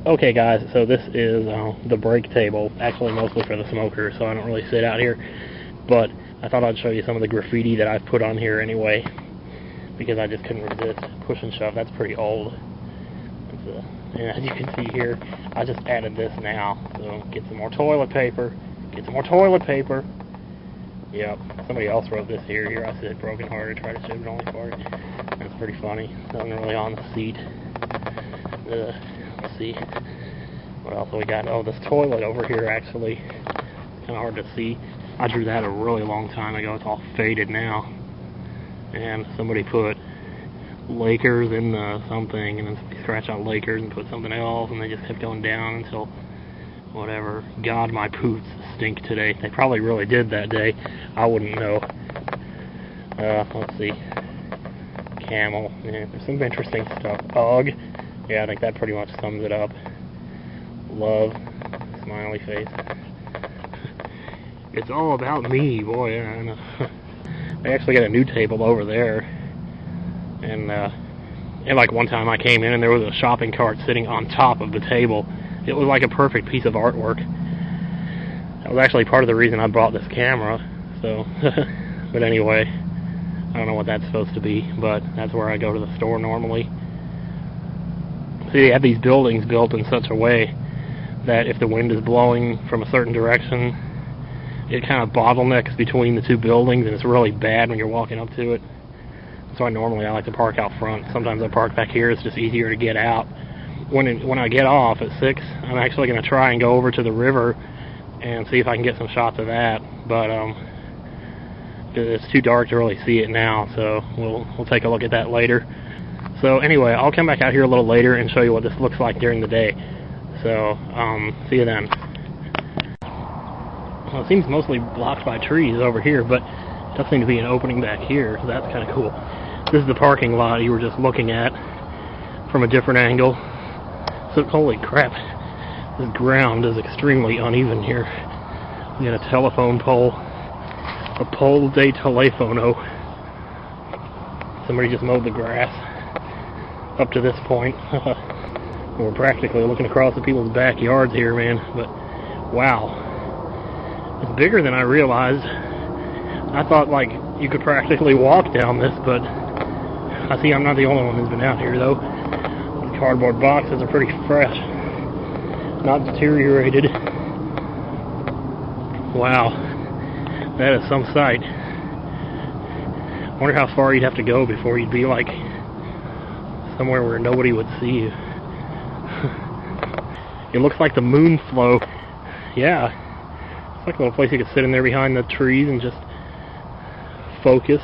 Okay guys, so this is the break table, actually mostly for the smokers, so I don't really sit out here, but I thought I'd show you some of the graffiti that I've put on here anyway, because I just couldn't resist push and shove. That's pretty old. And as you can see here, I just added this now, so get some more toilet paper, Yep, somebody else wrote this here. Here I said broken hearted, try to shave it only for it. That's pretty funny. Nothing really on the seat. Let's see. What else we got? Oh, this toilet over here actually. It's kind of hard to see. I drew that a really long time ago. It's all faded now. And somebody put Lakers in the something, and then somebody scratched out Lakers and put something else, and they just kept going down until whatever. God, my poots stink today. They probably really did that day. I wouldn't know. Let's see. Camel. Yeah, there's some interesting stuff. Ugh. Yeah, I think that pretty much sums it up. Love. Smiley face. It's all about me, boy. I know. They actually got a new table over there. And like one time I came in and there was a shopping cart sitting on top of the table. It was like a perfect piece of artwork. That was actually part of the reason I bought this camera. So, but anyway, I don't know what that's supposed to be, but that's where I go to the store normally. See, they have these buildings built in such a way that if the wind is blowing from a certain direction, it kind of bottlenecks between the two buildings, and it's really bad when you're walking up to it. That's why normally I like to park out front. Sometimes I park back here. It's just easier to get out. When I get off at 6, I'm actually going to try and go over to the river and see if I can get some shots of that. But it's too dark to really see it now, so we'll take a look at that later. So anyway, I'll come back out here a little later and show you what this looks like during the day. So see you then. Well, it seems mostly blocked by trees over here, but it does seem to be an opening back here, so that's kind of cool. This is the parking lot you were just looking at from a different angle. So holy crap, this ground is extremely uneven here. We got a telephone pole, a pole de telefono. Somebody just mowed the grass up to this point. We're practically looking across the people's backyards here, man. But wow, it's bigger than I realized. I thought like you could practically walk down this, but I see I'm not the only one who's been out here though. The cardboard boxes are pretty fresh, not deteriorated. Wow, that is some sight. I wonder how far you'd have to go before you'd be like somewhere where nobody would see you. It looks like the moon flow. Yeah, it's like a little place you could sit in there behind the trees and just focus,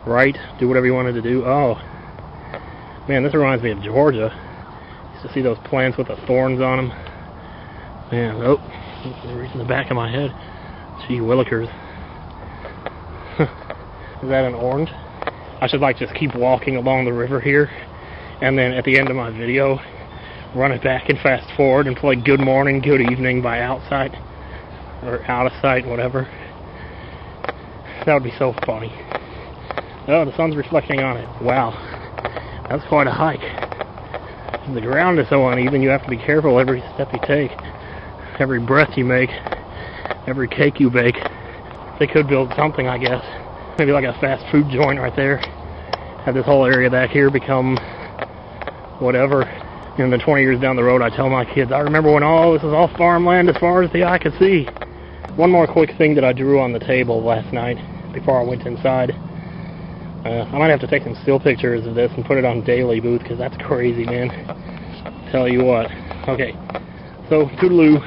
write, do whatever you wanted to do. Oh man, this reminds me of Georgia. Used to see those plants with the thorns on them. Man, oh, they're reaching the back of my head. Gee willikers. Is that an orange? I should like just keep walking along the river here, and then at the end of my video, run it back and fast forward and play Good Morning, Good Evening by Outside, or Out of Sight, whatever. That would be so funny. Oh, the sun's reflecting on it. Wow, that's quite a hike. The ground is so uneven, you have to be careful every step you take, every breath you make, every cake you bake. They could build something, I guess. Maybe like a fast food joint right there. Have this whole area back here become whatever. And then 20 years down the road, I tell my kids, I remember when this was all farmland as far as the eye could see. One more quick thing that I drew on the table last night before I went inside. I might have to take some still pictures of this and put it on Daily Booth, because that's crazy, man. Tell you what. Okay, so toodaloo.